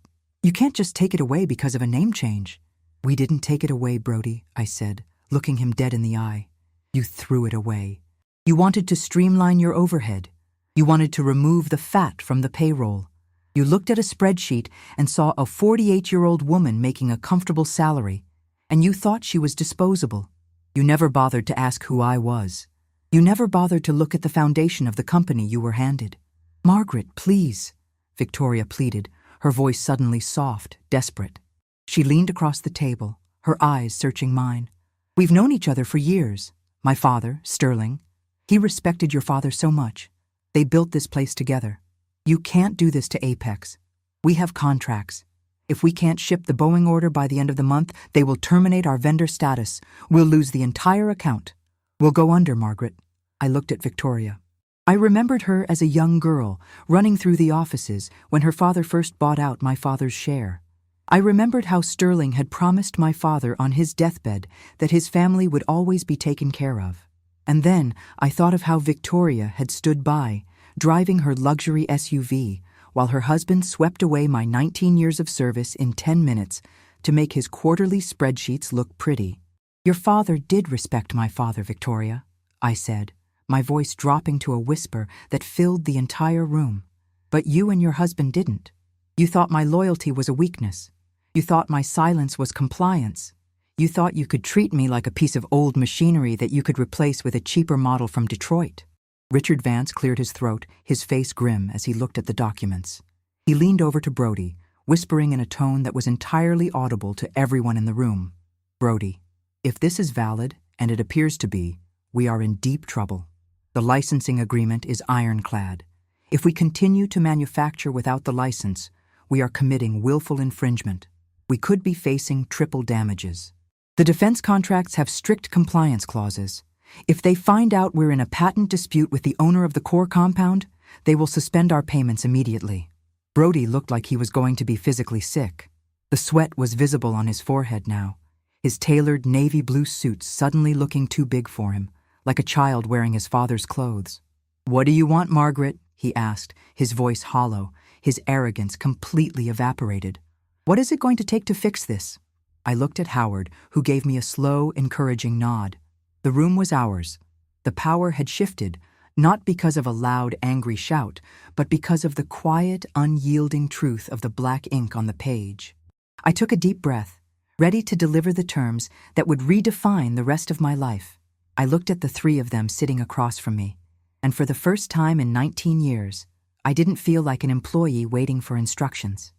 [SPEAKER 1] take it away because of a name change." "We didn't take it away, Brody," I said, looking him dead in the eye. "You threw it away. You wanted to streamline your overhead. You wanted to remove the fat from the payroll. You looked at a spreadsheet and saw a 48-year-old woman making a comfortable salary, and you thought she was disposable. You never bothered to ask who I was. You never bothered to look at the foundation of the company you were handed." "Margaret, please," Victoria pleaded, her voice suddenly soft, desperate. She leaned across the table, her eyes searching mine. "We've known each other for years. My father, Sterling. He respected your father so much. They built this place together. You can't do this to Apex. We have contracts. If we can't ship the Boeing order by the end of the month, they will terminate our vendor status. We'll lose the entire account. We'll go under, Margaret." I looked at Victoria. I remembered her as a young girl, running through the offices when her father first bought out my father's share. I remembered how Sterling had promised my father on his deathbed that his family would always be taken care of. And then I thought of how Victoria had stood by, driving her luxury SUV, while her husband swept away my 19 years of service in 10 minutes to make his quarterly spreadsheets look pretty. "Your father did respect my father, Victoria," I said, my voice dropping to a whisper that filled the entire room. "But you and your husband didn't. You thought my loyalty was a weakness. You thought my silence was compliance. You thought you could treat me like a piece of old machinery that you could replace with a cheaper model from Detroit. Richard Vance cleared his throat, his face grim as he looked at the documents. He leaned over to Brody, whispering in a tone that was entirely audible to everyone in the room. Brody, if this is valid, and it appears to be, we are in deep trouble. The licensing agreement is ironclad. If we continue to manufacture without the license, we are committing willful infringement. We could be facing triple damages. The defense contracts have strict compliance clauses. If they find out we're in a patent dispute with the owner of the core compound, they will suspend our payments immediately. Brody looked like he was going to be physically sick. The sweat was visible on his forehead now, his tailored navy blue suit suddenly looking too big for him, like a child wearing his father's clothes. "What do you want, Margaret?" he asked, his voice hollow, his arrogance completely evaporated. "What is it going to take to fix this?" I looked at Howard, who gave me a slow, encouraging nod. The room was ours. The power had shifted, not because of a loud, angry shout, but because of the quiet, unyielding truth of the black ink on the page. I took a deep breath, ready to deliver the terms that would redefine the rest of my life. I looked at the three of them sitting across from me, and for the first time in 19 years, I didn't feel like an employee waiting for instructions.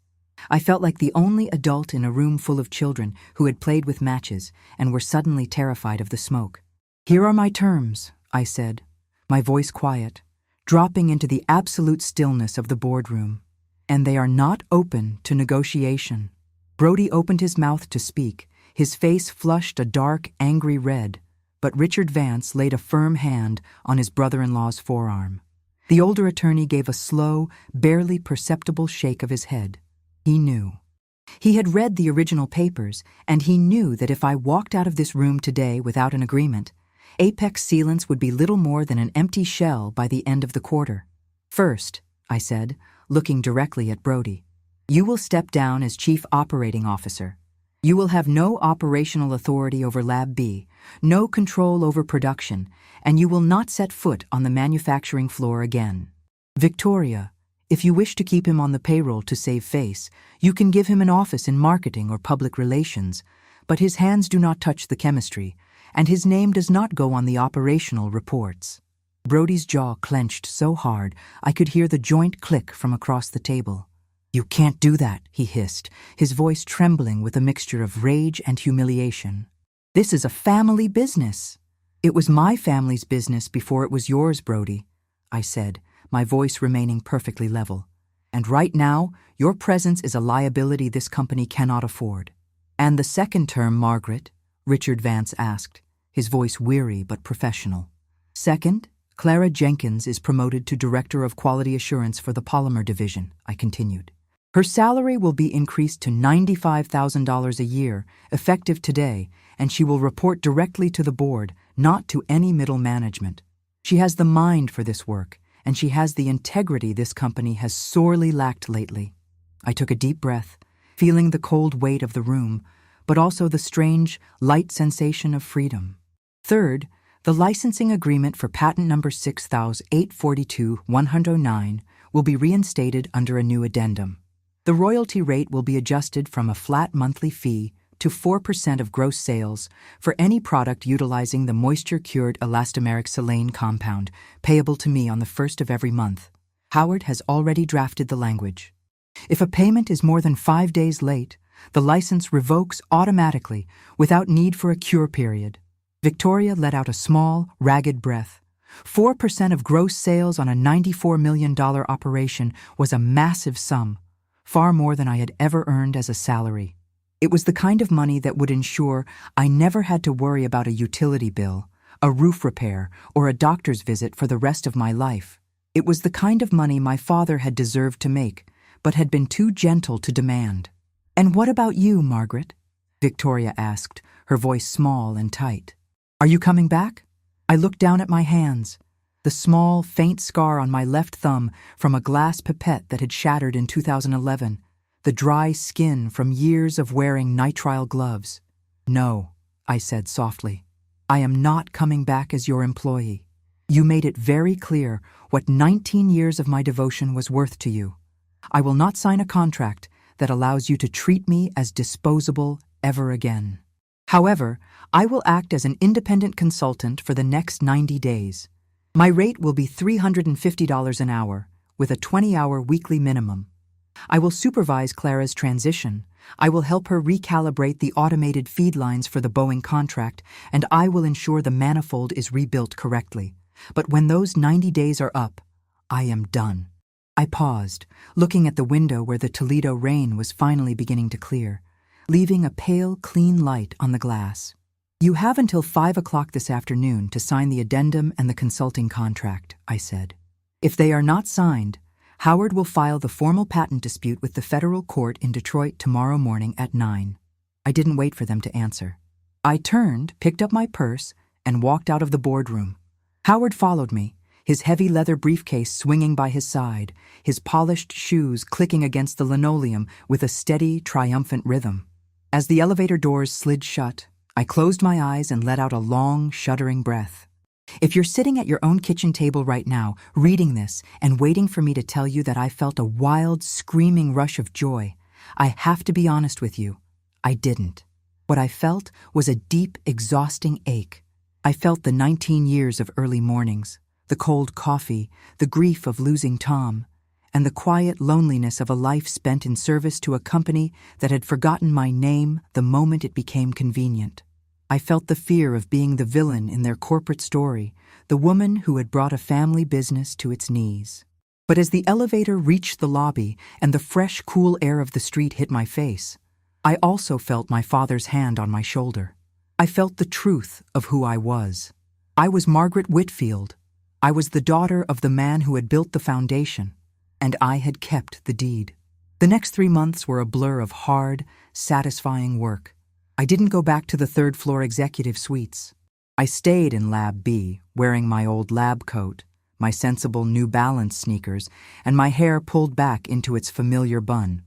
[SPEAKER 1] I felt like the only adult in a room full of children who had played with matches and were suddenly terrified of the smoke. "Here are my terms," I said, my voice quiet, dropping into the absolute stillness of the boardroom. "And they are not open to negotiation." Brody opened his mouth to speak, his face flushed a dark, angry red, but Richard Vance laid a firm hand on his brother-in-law's forearm. The older attorney gave a slow, barely perceptible shake of his head. He knew. He had read the original papers, and he knew that if I walked out of this room today without an agreement, Apex Sealants would be little more than an empty shell by the end of the quarter. "First," I said, looking directly at Brody, "you will step down as Chief Operating Officer. You will have no operational authority over Lab B, no control over production, and you will not set foot on the manufacturing floor again. Victoria, if you wish to keep him on the payroll to save face, you can give him an office in marketing or public relations, but his hands do not touch the chemistry, and his name does not go on the operational reports." Brody's jaw clenched so hard I could hear the joint click from across the table. "You can't do that," he hissed, his voice trembling with a mixture of rage and humiliation. "This is a family business." "It was my family's business before it was yours, Brody," I said, my voice remaining perfectly level. "And right now, your presence is a liability this company cannot afford." "And the second term, Margaret?" Richard Vance asked, his voice weary but professional. "Second, Clara Jenkins is promoted to Director of Quality Assurance for the Polymer Division," I continued. "Her salary will be increased to $95,000 a year, effective today, and she will report directly to the board, not to any middle management. She has the mind for this work, and she has the integrity this company has sorely lacked lately." I took a deep breath, feeling the cold weight of the room, but also the strange, light sensation of freedom. "Third, the licensing agreement for patent number 6842-109 will be reinstated under a new addendum. The royalty rate will be adjusted from a flat monthly fee to 4% of gross sales for any product utilizing the moisture-cured elastomeric silane compound, payable to me on the 1st of every month. Howard has already drafted the language. If a payment is more than 5 days late, the license revokes automatically without need for a cure period." Victoria let out a small, ragged breath. 4% of gross sales on a $94 million operation was a massive sum, far more than I had ever earned as a salary. It was the kind of money that would ensure I never had to worry about a utility bill, a roof repair, or a doctor's visit for the rest of my life. It was the kind of money my father had deserved to make, but had been too gentle to demand. "And what about you, Margaret?" Victoria asked, her voice small and tight. "Are you coming back?" I looked down at my hands, the small, faint scar on my left thumb from a glass pipette that had shattered in 2011, the dry skin from years of wearing nitrile gloves. "No," I said softly. "I am not coming back as your employee. You made it very clear what 19 years of my devotion was worth to you. I will not sign a contract that allows you to treat me as disposable ever again. However, I will act as an independent consultant for the next 90 days. My rate will be $350 an hour, with a 20-hour weekly minimum. I will supervise Clara's transition. I will help her recalibrate the automated feed lines for the Boeing contract, and I will ensure the manifold is rebuilt correctly. But when those 90 days are up, I am done. I paused, looking at the window where the Toledo rain was finally beginning to clear, leaving a pale, clean light on the glass. You have until 5 o'clock this afternoon to sign the addendum and the consulting contract, I said. If they are not signed, Howard will file the formal patent dispute with the federal court in Detroit tomorrow morning at 9. I didn't wait for them to answer. I turned, picked up my purse, and walked out of the boardroom. Howard followed me, his heavy leather briefcase swinging by his side, his polished shoes clicking against the linoleum with a steady, triumphant rhythm. As the elevator doors slid shut, I closed my eyes and let out a long, shuddering breath. If you're sitting at your own kitchen table right now, reading this and waiting for me to tell you that I felt a wild, screaming rush of joy, I have to be honest with you. I didn't. What I felt was a deep, exhausting ache. I felt the 19 years of early mornings, the cold coffee, the grief of losing Tom, and the quiet loneliness of a life spent in service to a company that had forgotten my name the moment it became convenient. I felt the fear of being the villain in their corporate story, the woman who had brought a family business to its knees. But as the elevator reached the lobby and the fresh, cool air of the street hit my face, I also felt my father's hand on my shoulder. I felt the truth of who I was. I was Margaret Whitfield. I was the daughter of the man who had built the foundation, and I had kept the deed. The next 3 months were a blur of hard, satisfying work. I didn't go back to the third-floor executive suites. I stayed in Lab B, wearing my old lab coat, my sensible New Balance sneakers, and my hair pulled back into its familiar bun.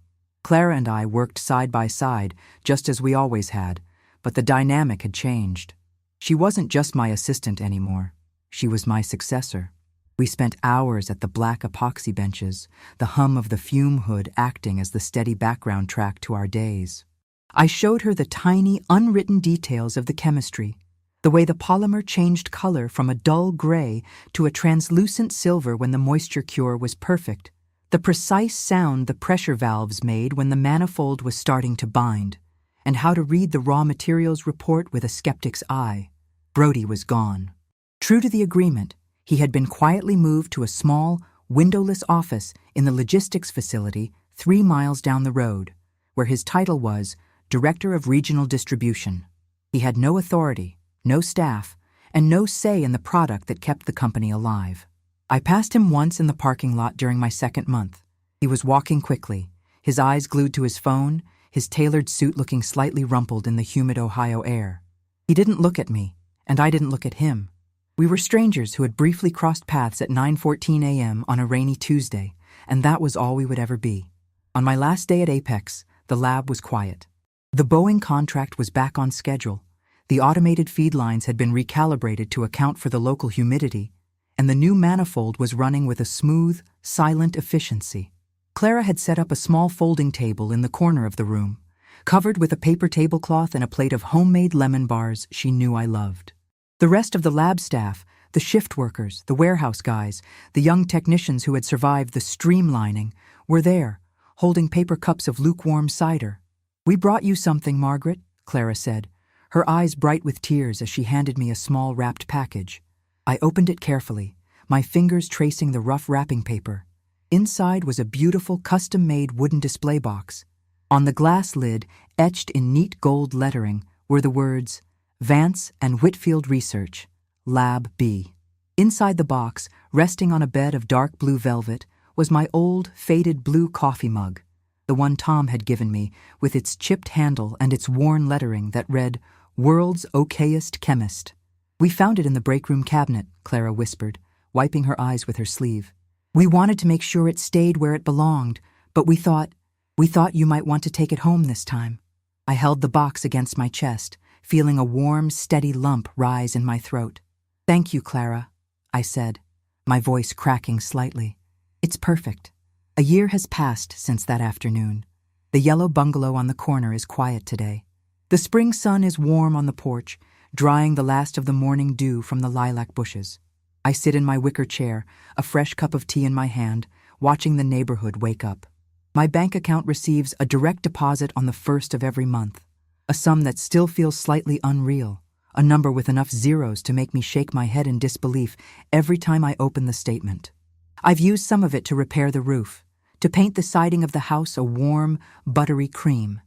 [SPEAKER 1] Clara and I worked side by side, just as we always had, but the dynamic had changed. She wasn't just my assistant anymore. She was my successor. We spent hours at the black epoxy benches, the hum of the fume hood acting as the steady background track to our days. I showed her the tiny, unwritten details of the chemistry, the way the polymer changed color from a dull gray to a translucent silver when the moisture cure was perfect, the precise sound the pressure valves made when the manifold was starting to bind, and how to read the raw materials report with a skeptic's eye. Brody was gone. True to the agreement, he had been quietly moved to a small, windowless office in the logistics facility 3 miles down the road, where his title was Director of Regional Distribution. He had no authority, no staff, and no say in the product that kept the company alive. I passed him once in the parking lot during my 2nd month. He was walking quickly, his eyes glued to his phone, his tailored suit looking slightly rumpled in the humid Ohio air. He didn't look at me, and I didn't look at him. We were strangers who had briefly crossed paths at 9:14 a.m. on a rainy Tuesday, and that was all we would ever be. On my last day at Apex, the lab was quiet. The Boeing contract was back on schedule. The automated feed lines had been recalibrated to account for the local humidity, and the new manifold was running with a smooth, silent efficiency. Clara had set up a small folding table in the corner of the room, covered with a paper tablecloth and a plate of homemade lemon bars she knew I loved. The rest of the lab staff, the shift workers, the warehouse guys, the young technicians who had survived the streamlining, were there, holding paper cups of lukewarm cider. "We brought you something, Margaret," Clara said, her eyes bright with tears as she handed me a small wrapped package. I opened it carefully, my fingers tracing the rough wrapping paper. Inside was a beautiful custom-made wooden display box. On the glass lid, etched in neat gold lettering, were the words, Vance and Whitfield Research, Lab B. Inside the box, resting on a bed of dark blue velvet, was my old, faded blue coffee mug, the one Tom had given me, with its chipped handle and its worn lettering that read, World's Okayest Chemist. "We found it in the break room cabinet," Clara whispered, wiping her eyes with her sleeve. "We wanted to make sure it stayed where it belonged, but we thought you might want to take it home this time." I held the box against my chest, feeling a warm, steady lump rise in my throat. "Thank you, Clara," I said, my voice cracking slightly. "It's perfect. A year has passed since that afternoon. The yellow bungalow on the corner is quiet today. The spring sun is warm on the porch, drying the last of the morning dew from the lilac bushes. I sit in my wicker chair, a fresh cup of tea in my hand, watching the neighborhood wake up. My bank account receives a direct deposit on the first of every month, a sum that still feels slightly unreal, a number with enough zeros to make me shake my head in disbelief every time I open the statement. I've used some of it to repair the roof, to paint the siding of the house a warm, buttery cream,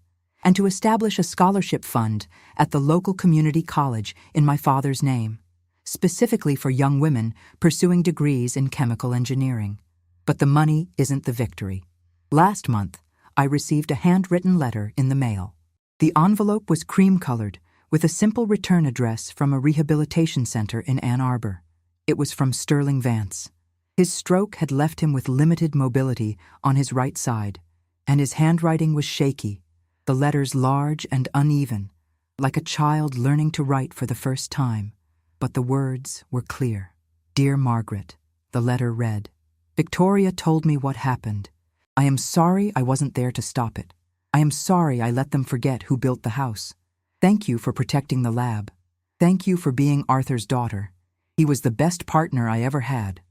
[SPEAKER 1] and to establish a scholarship fund at the local community college in my father's name, specifically for young women pursuing degrees in chemical engineering. But the money isn't the victory. Last month, I received a handwritten letter in the mail. The envelope was cream-colored, with a simple return address from a rehabilitation center in Ann Arbor. It was from Sterling Vance. His stroke had left him with limited mobility on his right side, and his handwriting was shaky, the letters large and uneven, like a child learning to write for the first time. But the words were clear. Dear Margaret, the letter read. Victoria told me what happened. I am sorry I wasn't there to stop it. I am sorry I let them forget who built the house. Thank you for protecting the lab. Thank you for being Arthur's daughter. He was the best partner I ever had.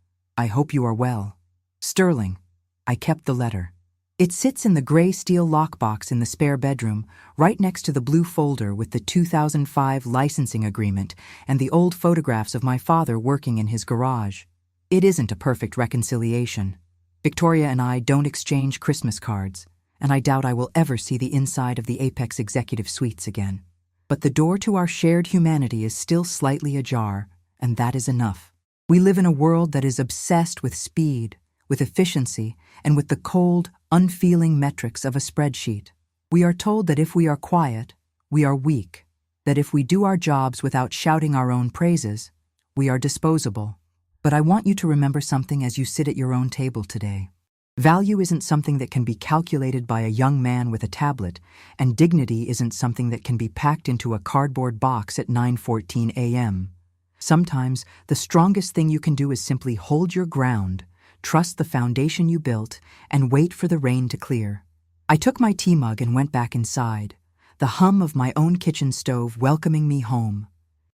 [SPEAKER 1] I hope you are well. Sterling. I kept the letter. It sits in the gray steel lockbox in the spare bedroom, right next to the blue folder with the 2005 licensing agreement and the old photographs of my father working in his garage. It isn't a perfect reconciliation. Victoria and I don't exchange Christmas cards, and I doubt I will ever see the inside of the Apex executive suites again. But the door to our shared humanity is still slightly ajar, and that is enough. We live in a world that is obsessed with speed, with efficiency, and with the cold, unfeeling metrics of a spreadsheet. We are told that if we are quiet, we are weak, that if we do our jobs without shouting our own praises, we are disposable. But I want you to remember something as you sit at your own table today. Value isn't something that can be calculated by a young man with a tablet, and dignity isn't something that can be packed into a cardboard box at 9:14 a.m. Sometimes, the strongest thing you can do is simply hold your ground, trust the foundation you built, and wait for the rain to clear. I took my tea mug and went back inside, the hum of my own kitchen stove welcoming me home.